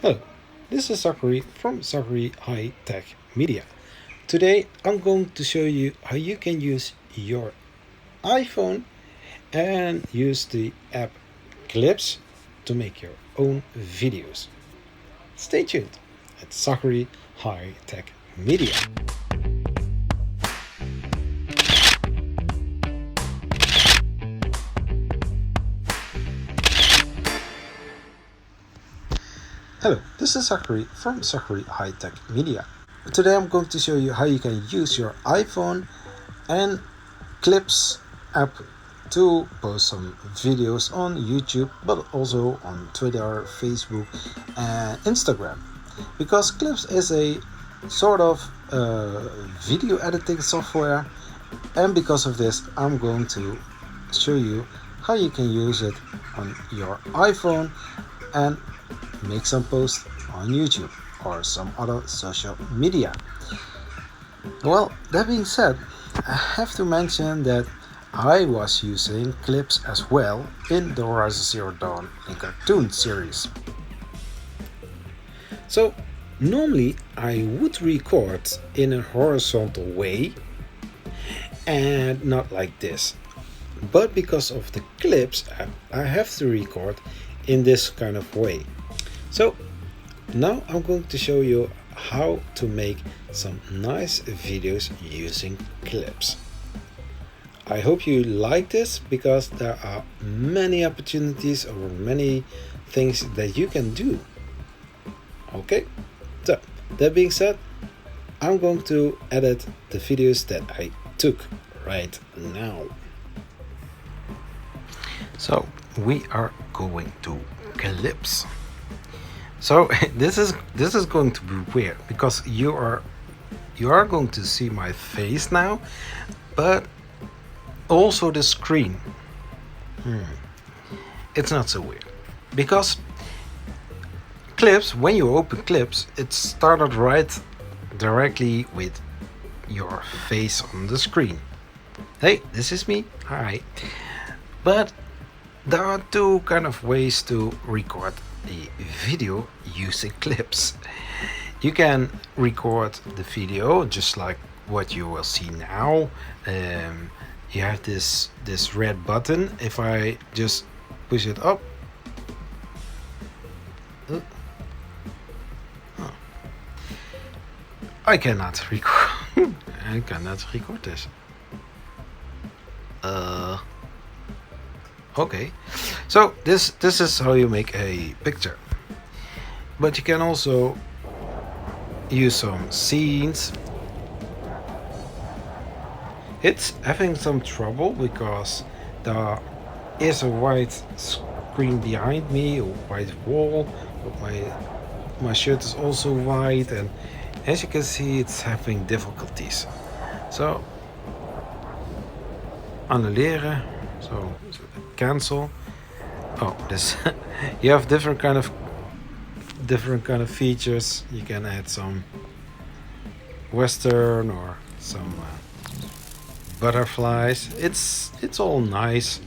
Hello, this is Zachary from Zachary High Tech Media. Today I'm going to show you how you can use your iPhone and use the app Clips to make your own videos. Stay tuned at Zachary High Tech Media. Hello, this is Zachary from Zachary High Tech Media. Today I'm going to show you how you can use your iPhone and Clips app to post some videos on YouTube, but also on Twitter, Facebook, and Instagram. Because Clips is a sort of video editing software, and because of this, I'm going to show you how you can use it on your iPhone and make some posts on YouTube or some other social media. Well, that being said, I have to mention that I was using Clips as well in the Horizon Zero Dawn and cartoon series. So, normally I would record in a horizontal way and not like this. But because of the Clips app, I have to record in this kind of way. So now I'm going to show you how to make some nice videos using Clips. I hope you like this because there are many opportunities or many things that you can do. Okay, so that being said, I'm going to edit the videos that I took right now. So we are going to Clips. So this is going to be weird because you are going to see my face now, but also the screen. It's not so weird because Clips, when you open Clips, it started right directly with your face on the screen. Hey, this is me. Hi. But there are two kind of ways to record the video using Clips. You can record the video just like what you will see now. You have this red button. If I just push it up, I cannot record. I cannot record this. Okay, so this is how you make a picture, but you can also use some scenes. It's having some trouble because there is a white screen behind me, a white wall, but my shirt is also white, and as you can see, it's having difficulties. So annuleren. So cancel. Oh, this you have different kind of features. You can add some western or some butterflies. It's all nice.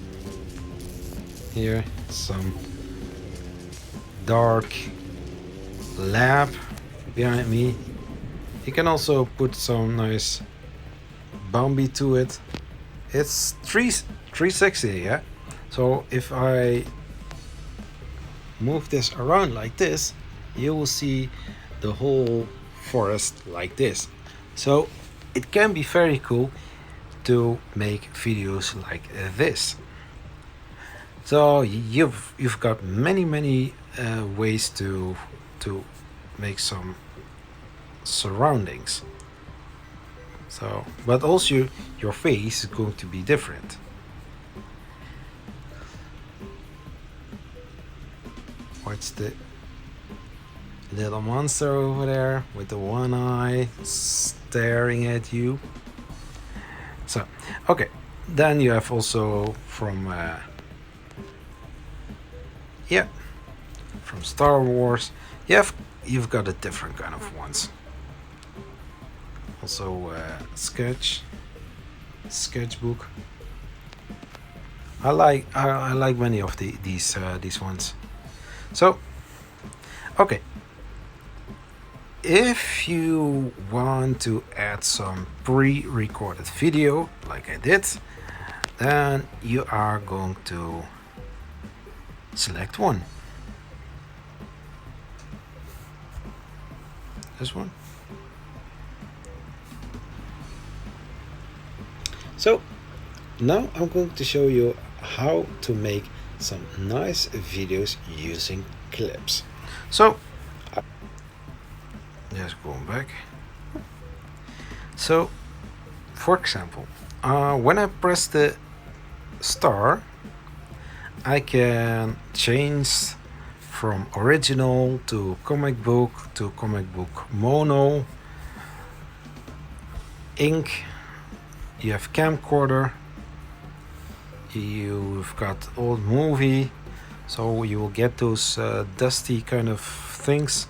Here some dark lab behind me. You can also put some nice Bambi to it. It's 360, yeah. So if I move this around like this, you will see the whole forest like this. So it can be very cool to make videos like this. So you've got many ways to make some surroundings. So, but also your face is going to be different. What's the little monster over there with the one eye staring at you? So, okay, then you have also from from Star Wars. You've got a different kind of ones. Also sketchbook. I like many of these ones. So okay, if you want to add some pre-recorded video like I did, then you are going to select one. This one. So now I'm going to show you how to make some nice videos using clips. So just going back. So for example, when I press the star, I can change from original to comic book mono, ink. You have camcorder, you've got old movie, so you will get those dusty kind of things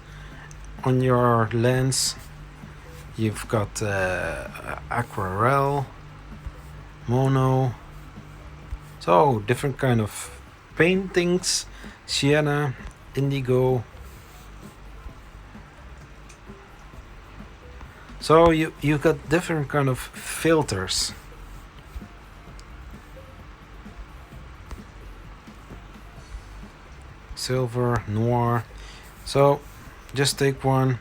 on your lens. You've got aquarelle, mono, so different kind of paintings, sienna, indigo. So you got different kind of filters. Silver, noir. So just take one.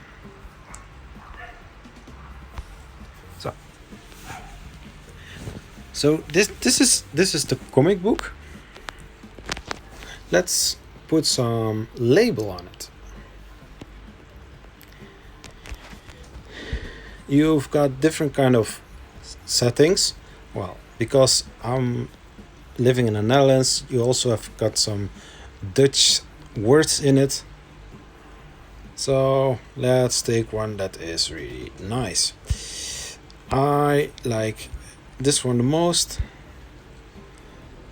So this is the comic book. Let's put some label on it. You've got different kind of settings. Well, because I'm living in the Netherlands, you also have got some Dutch words in it. So let's take one that is really nice. I like this one the most.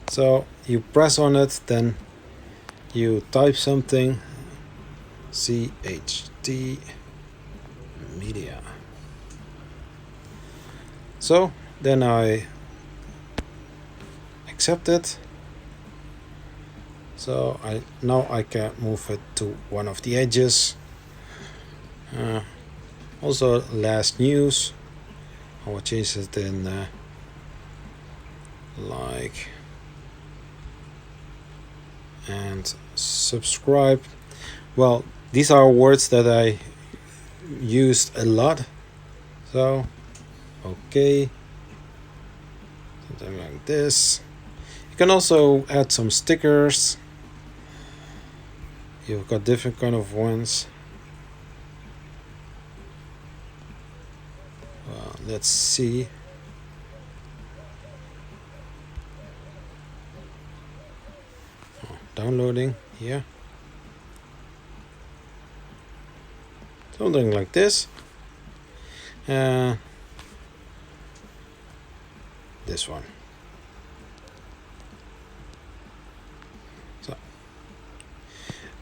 So you press on it, then you type something, ZHT media. So then I accept it. So now I can move it to one of the edges. Also last news, I will change it in like and subscribe. Well, these are words that I used a lot, so okay, something like this. You can also add some stickers. You've got different kind of ones. Well, let's see. Downloading here. Something like this. This one. So,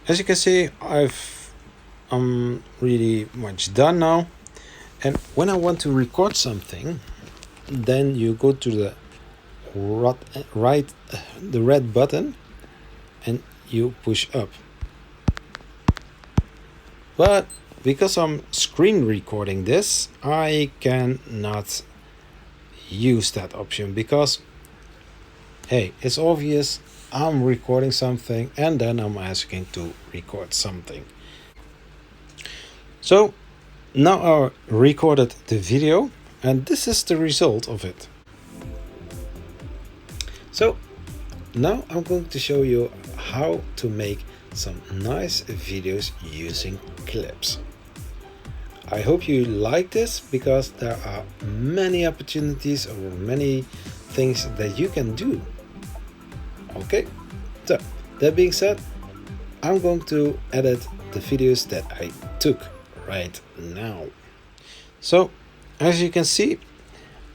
as you can see, I'm really much done now. And when I want to record something, then you go to the the red button, and you push up. But because I'm screen recording this, I cannot use that option because, hey, it's obvious I'm recording something and then I'm asking to record something. So now I recorded the video and this is the result of it. So now I'm going to show you how to make some nice videos using clips. I hope you like this because there are many opportunities or many things that you can do. Okay, so that being said, I'm going to edit the videos that I took right now. So as you can see,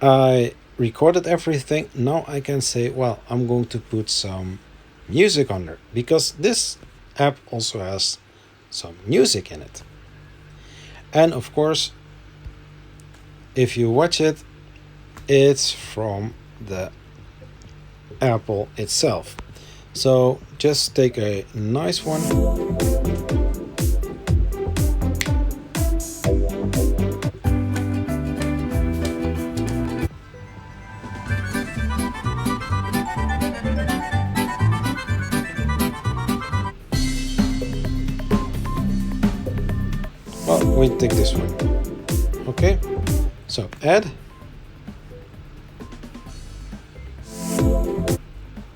I recorded everything. Now I can say, well, I'm going to put some music on there because this app also has some music in it. And of course, if you watch it, it's from the Apple itself. So just take a nice one. we take this one. Okay, so add.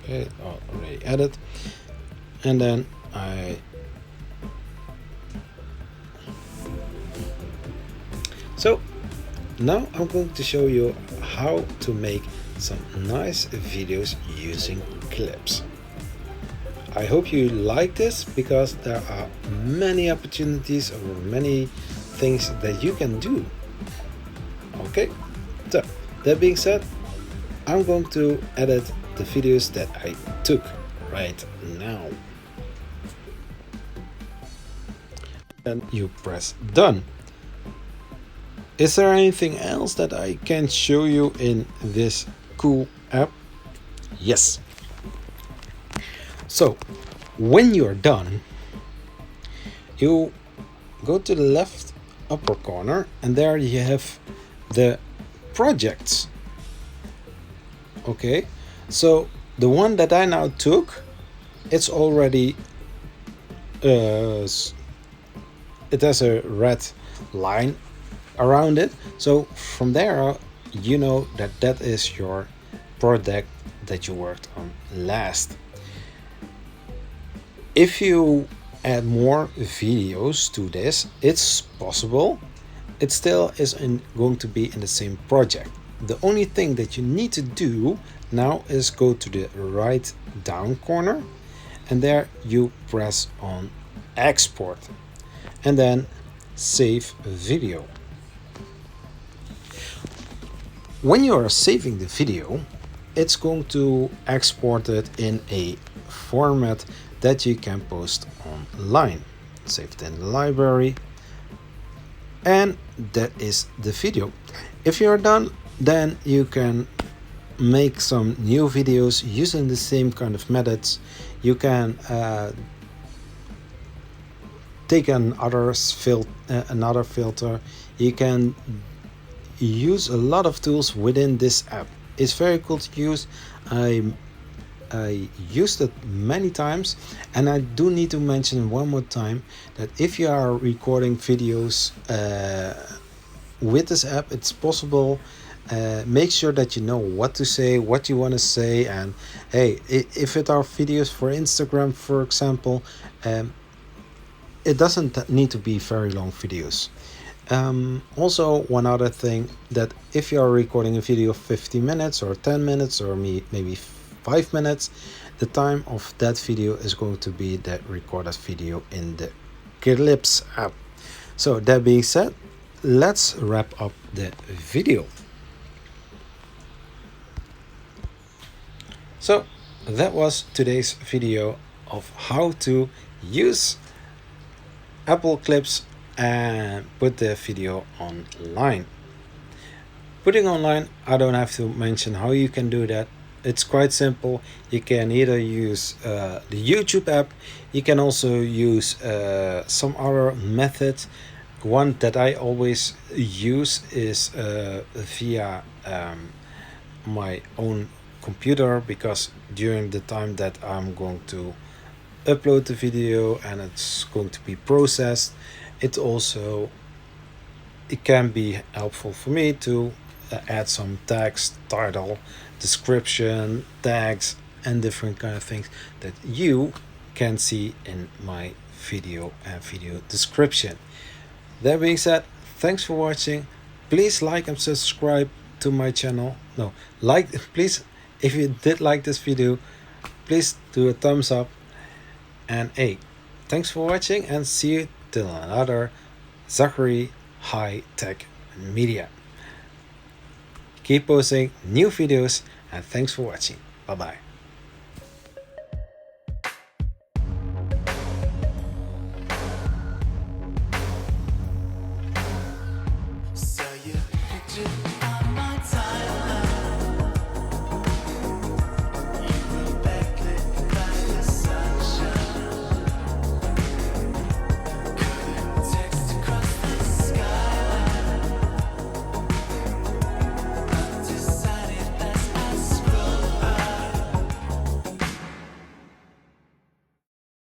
Okay, already added, and then so now I'm going to show you how to make some nice videos using clips. I hope you like this, because there are many opportunities or many things that you can do. Okay, so that being said, I'm going to edit the videos that I took right now. And you press done. Is there anything else that I can show you in this cool app? Yes. So when you're done, you go to the left upper corner, and there you have the projects. Okay, so the one that I now took, it's already it has a red line around it, so from there you know that that is your project that you worked on last. If you add more videos to this, it's possible. It still isn't going to be in the same project. The only thing that you need to do now is go to the right down corner, and there you press on export, and then save video. When you are saving the video, it's going to export it in a format that you can post online. Save it in the library, and that is the video. If you're done, then you can make some new videos using the same kind of methods. You can take another filter. You can use a lot of tools within this app. It's very cool to use. I used it many times, and I do need to mention one more time that if you are recording videos with this app, it's possible. Make sure that you know what to say, what you want to say, and hey, if it are videos for Instagram, for example, it doesn't need to be very long videos. Also, one other thing, that if you are recording a video of 50 minutes or 10 minutes or maybe 5 minutes, the time of that video is going to be the recorded video in the Clips app. So that being said, let's wrap up the video. So that was today's video of how to use Apple Clips and put the video online. Putting online, I don't have to mention how you can do that. It's quite simple. You can either use the YouTube app. You can also use some other methods. One that I always use is via my own computer, because during the time that I'm going to upload the video and it's going to be processed, it can be helpful for me to add some text, title, description, tags, and different kind of things that you can see in my video and video description. That being said, thanks for watching. Please like and subscribe to my channel. Please, if you did like this video, please do a thumbs up. And hey, thanks for watching, and see you till another Zachary High Tech Media. Keep posting new videos, and thanks for watching. Bye bye.